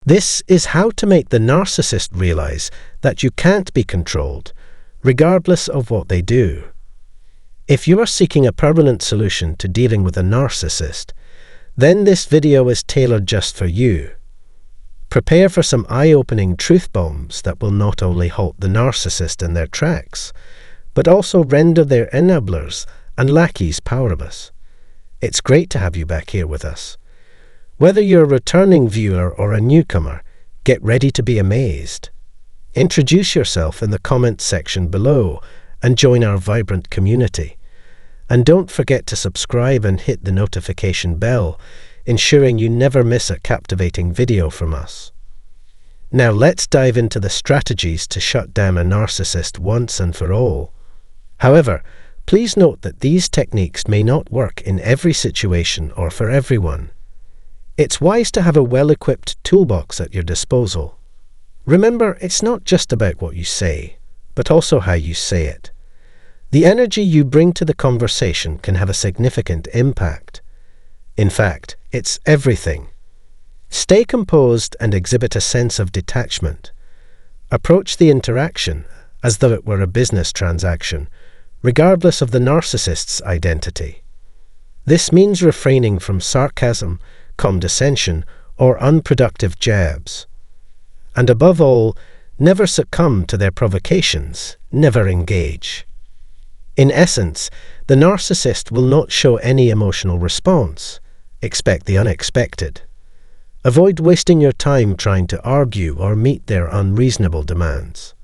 This is how to make the narcissist realize that you can't be controlled, regardless of what they do. If you are seeking a permanent solution to dealing with a narcissist, then this video is tailored just for you. Prepare for some eye-opening truth bombs that will not only halt the narcissist in their tracks, but also render their enablers and lackeys powerless. It's great to have you back here with us. Whether you're a returning viewer or a newcomer, get ready to be amazed. Introduce yourself in the comments section below and join our vibrant community. And don't forget to subscribe and hit the notification bell, ensuring you never miss a captivating video from us. Now let's dive into the strategies to shut down a narcissist once and for all. However, please note that these techniques may not work in every situation or for everyone. It's wise to have a well-equipped toolbox at your disposal. Remember, it's not just about what you say, but also how you say it. The energy you bring to the conversation can have a significant impact. In fact, it's everything. Stay composed and exhibit a sense of detachment. Approach the interaction as though it were a business transaction, regardless of the narcissist's identity. This means refraining from sarcasm, condescension, or unproductive jabs. And above all, never succumb to their provocations, never engage. In essence, the narcissist will not show any emotional response. Expect the unexpected. Avoid wasting your time trying to argue or meet their unreasonable demands.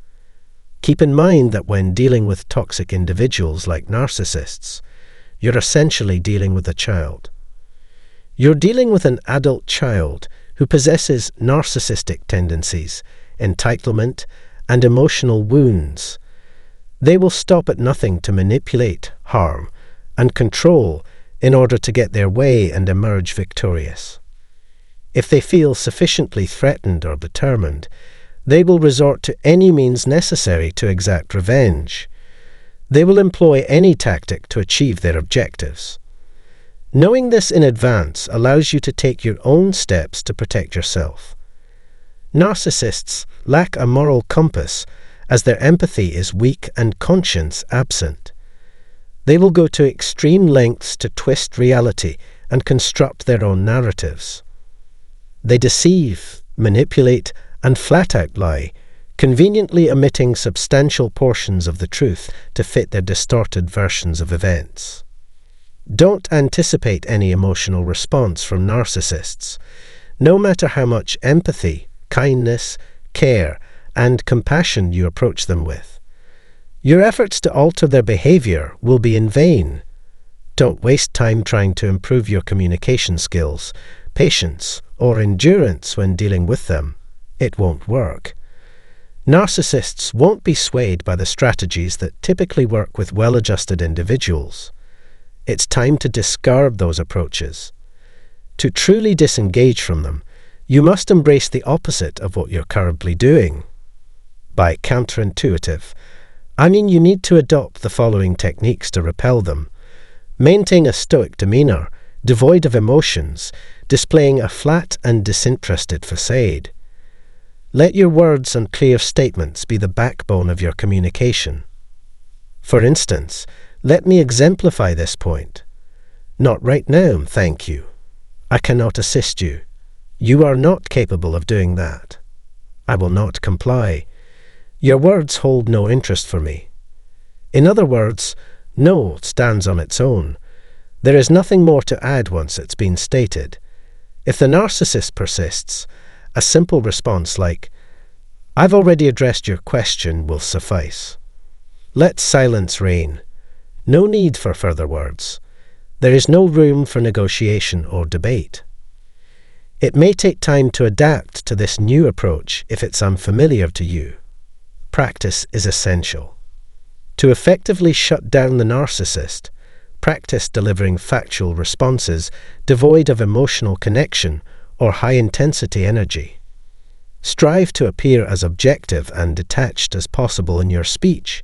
Keep in mind that when dealing with toxic individuals like narcissists, you're essentially dealing with a child. You're dealing with an adult child who possesses narcissistic tendencies, entitlement, and emotional wounds. They will stop at nothing to manipulate, harm, and control in order to get their way and emerge victorious. If they feel sufficiently threatened or determined, they will resort to any means necessary to exact revenge. They will employ any tactic to achieve their objectives. Knowing this in advance allows you to take your own steps to protect yourself. Narcissists lack a moral compass, as their empathy is weak and conscience absent. They will go to extreme lengths to twist reality and construct their own narratives. They deceive, manipulate, and flat-out lie, conveniently omitting substantial portions of the truth to fit their distorted versions of events. Don't anticipate any emotional response from narcissists, no matter how much empathy, kindness, care, and compassion you approach them with. Your efforts to alter their behavior will be in vain. Don't waste time trying to improve your communication skills, patience, or endurance when dealing with them. It won't work. Narcissists won't be swayed by the strategies that typically work with well-adjusted individuals. It's time to discard those approaches. To truly disengage from them, you must embrace the opposite of what you're currently doing. By counterintuitive, I mean you need to adopt the following techniques to repel them. Maintain a stoic demeanor, devoid of emotions, displaying a flat and disinterested facade. Let your words and clear statements be the backbone of your communication. For instance, let me exemplify this point. Not right now, thank you. I cannot assist you. You are not capable of doing that. I will not comply. Your words hold no interest for me. In other words, no stands on its own. There is nothing more to add once it's been stated. If the narcissist persists, a simple response like, "I've already addressed your question," will suffice. Let silence reign. No need for further words. There is no room for negotiation or debate. It may take time to adapt to this new approach if it's unfamiliar to you. Practice is essential. To effectively shut down the narcissist, practice delivering factual responses devoid of emotional connection or high-intensity energy. Strive to appear as objective and detached as possible in your speech.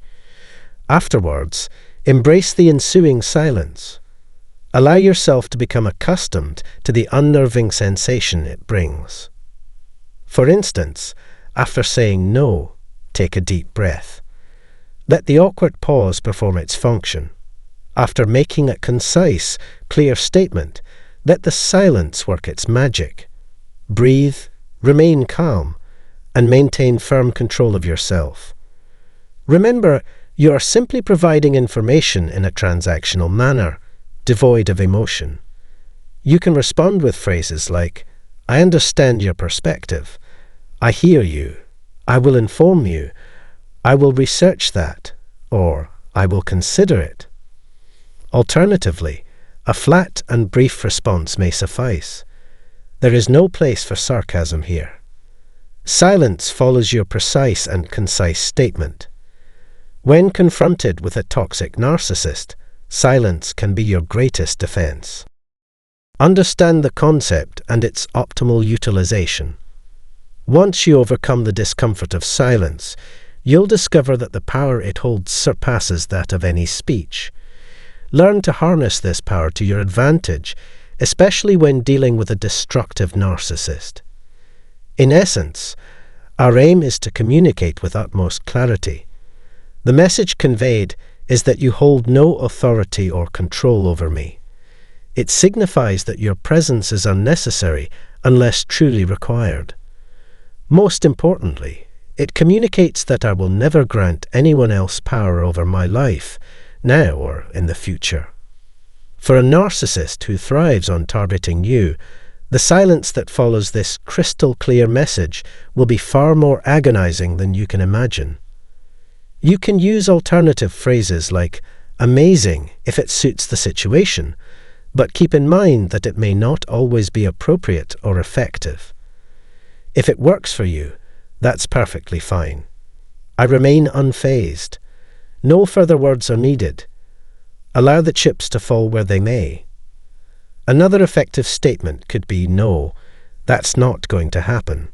Afterwards, embrace the ensuing silence. Allow yourself to become accustomed to the unnerving sensation it brings. For instance, after saying no, take a deep breath. Let the awkward pause perform its function. After making a concise, clear statement, let the silence work its magic. Breathe, remain calm, and maintain firm control of yourself. Remember, you are simply providing information in a transactional manner, devoid of emotion. You can respond with phrases like, "I understand your perspective," "I hear you," "I will inform you," "I will research that," or "I will consider it." Alternatively, a flat and brief response may suffice. There is no place for sarcasm here. Silence follows your precise and concise statement. When confronted with a toxic narcissist, silence can be your greatest defense. Understand the concept and its optimal utilization. Once you overcome the discomfort of silence, you'll discover that the power it holds surpasses that of any speech. Learn to harness this power to your advantage, especially when dealing with a destructive narcissist. In essence, our aim is to communicate with utmost clarity. The message conveyed is that you hold no authority or control over me. It signifies that your presence is unnecessary unless truly required. Most importantly, it communicates that I will never grant anyone else power over my life, now or in the future. For a narcissist who thrives on targeting you, the silence that follows this crystal clear message will be far more agonizing than you can imagine. You can use alternative phrases like "amazing" if it suits the situation, but keep in mind that it may not always be appropriate or effective. If it works for you, that's perfectly fine. I remain unfazed. No further words are needed. Allow the chips to fall where they may. Another effective statement could be "no, that's not going to happen."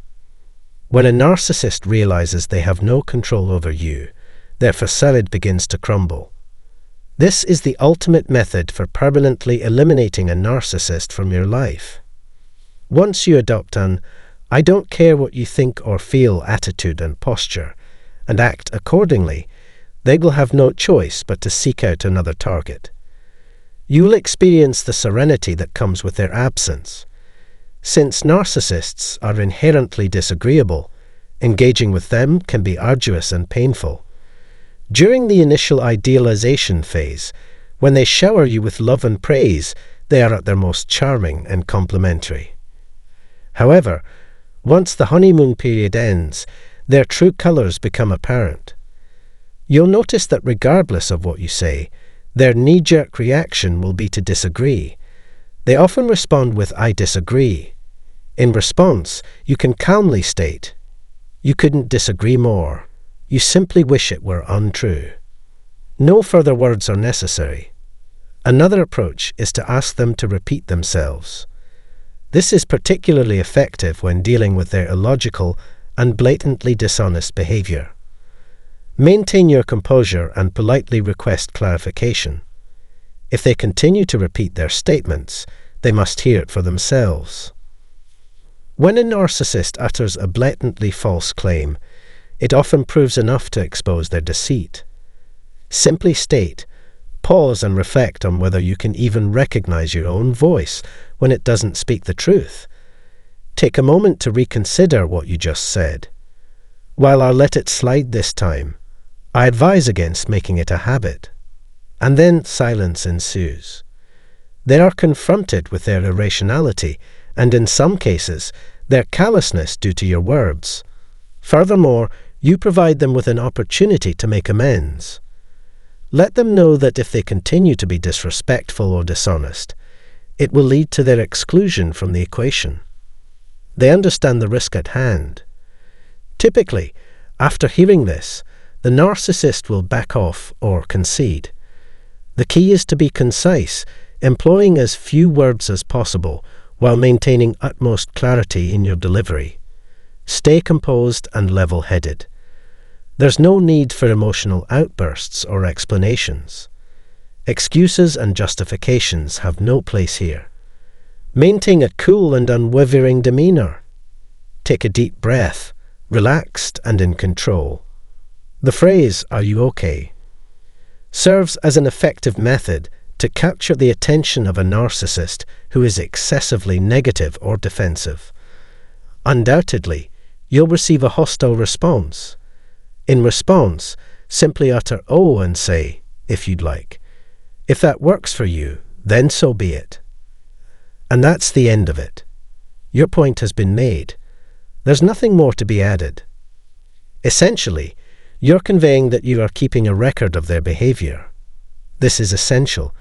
When a narcissist realizes they have no control over you, their facade begins to crumble. This is the ultimate method for permanently eliminating a narcissist from your life. Once you adopt an "I don't care what you think or feel" attitude and posture, and act accordingly, they will have no choice but to seek out another target. You will experience the serenity that comes with their absence. Since narcissists are inherently disagreeable, engaging with them can be arduous and painful. During the initial idealization phase, when they shower you with love and praise, they are at their most charming and complimentary. However, once the honeymoon period ends, their true colors become apparent. You'll notice that regardless of what you say, their knee-jerk reaction will be to disagree. They often respond with "I disagree." In response, you can calmly state, "You couldn't disagree more. You simply wish it were untrue." No further words are necessary. Another approach is to ask them to repeat themselves. This is particularly effective when dealing with their illogical and blatantly dishonest behavior. Maintain your composure and politely request clarification. If they continue to repeat their statements, they must hear it for themselves. When a narcissist utters a blatantly false claim, it often proves enough to expose their deceit. Simply state, pause and reflect on whether you can even recognize your own voice when it doesn't speak the truth. Take a moment to reconsider what you just said. While I'll let it slide this time, I advise against making it a habit. And then silence ensues. They are confronted with their irrationality and, in some cases, their callousness due to your words. Furthermore, you provide them with an opportunity to make amends. Let them know that if they continue to be disrespectful or dishonest, it will lead to their exclusion from the equation. They understand the risk at hand. Typically, after hearing this, the narcissist will back off or concede. The key is to be concise, employing as few words as possible while maintaining utmost clarity in your delivery. Stay composed and level-headed. There's no need for emotional outbursts or explanations. Excuses and justifications have no place here. Maintain a cool and unwavering demeanor. take a deep breath, relaxed and in control. The phrase, "Are you okay?" serves as an effective method to capture the attention of a narcissist who is excessively negative or defensive. Undoubtedly, you'll receive a hostile response. In response, simply utter "oh" and say, if you'd like, "If that works for you, then so be it." And that's the end of it. Your point has been made. There's nothing more to be added. Essentially, you're conveying that you are keeping a record of their behavior. This is essential,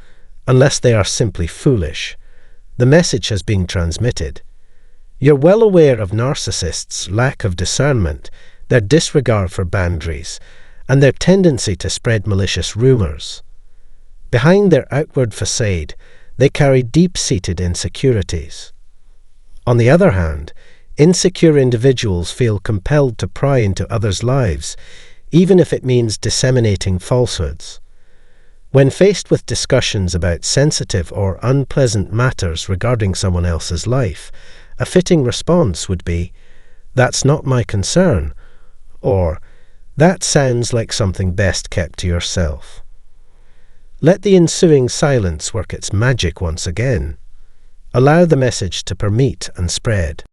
unless they are simply foolish. The message has been transmitted. You're well aware of narcissists' lack of discernment, their disregard for boundaries, and their tendency to spread malicious rumors. Behind their outward facade, they carry deep-seated insecurities. On the other hand, insecure individuals feel compelled to pry into others' lives, even if it means disseminating falsehoods. When faced with discussions about sensitive or unpleasant matters regarding someone else's life, a fitting response would be, "That's not my concern," or "That sounds like something best kept to yourself." Let the ensuing silence work its magic once again. Allow the message to permeate and spread.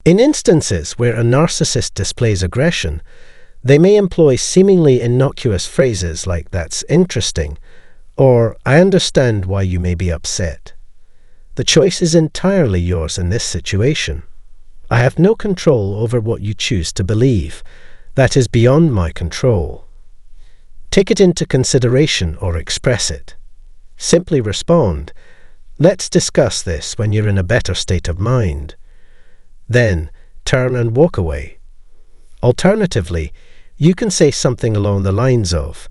In instances where a narcissist displays aggression, they may employ seemingly innocuous phrases like "that's interesting," or "I understand why you may be upset." The choice is entirely yours in this situation. I have no control over what you choose to believe. That is beyond my control. Take it into consideration or express it. Simply respond, "Let's discuss this when you're in a better state of mind." Then turn and walk away. Alternatively, you can say something along the lines of,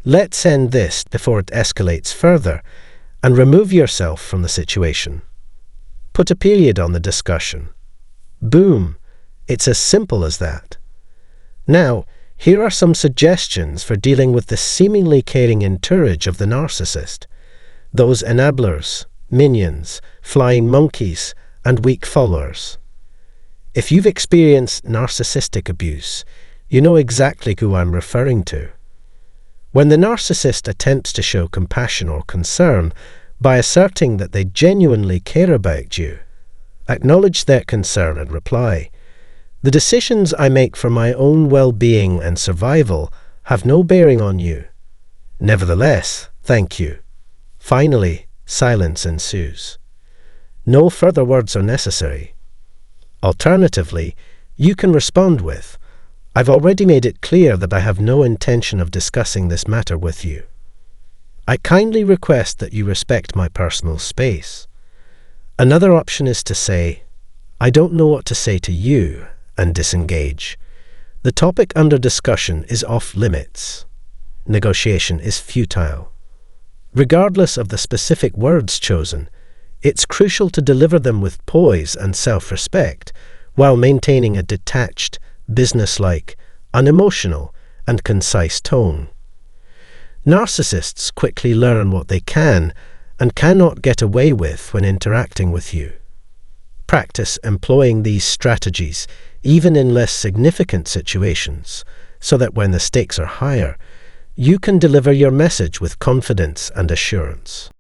"Let's end this before it escalates further," and remove yourself from the situation. Put a period on the discussion. Boom! It's as simple as that. Now, here are some suggestions for dealing with the seemingly caring entourage of the narcissist, those enablers, minions, flying monkeys, and weak followers. If you've experienced narcissistic abuse, you know exactly who I'm referring to. When the narcissist attempts to show compassion or concern by asserting that they genuinely care about you, acknowledge their concern and reply, "The decisions I make for my own well-being and survival have no bearing on you. Nevertheless, thank you." Finally, silence ensues. No further words are necessary. Alternatively, you can respond with, "I've already made it clear that I have no intention of discussing this matter with you. I kindly request that you respect my personal space." Another option is to say, "I don't know what to say to you," and disengage. The topic under discussion is off limits. Negotiation is futile. Regardless of the specific words chosen, it's crucial to deliver them with poise and self-respect while maintaining a detached, businesslike, unemotional, and concise tone. Narcissists quickly learn what they can and cannot get away with when interacting with you. Practice employing these strategies even in less significant situations, so that when the stakes are higher, you can deliver your message with confidence and assurance.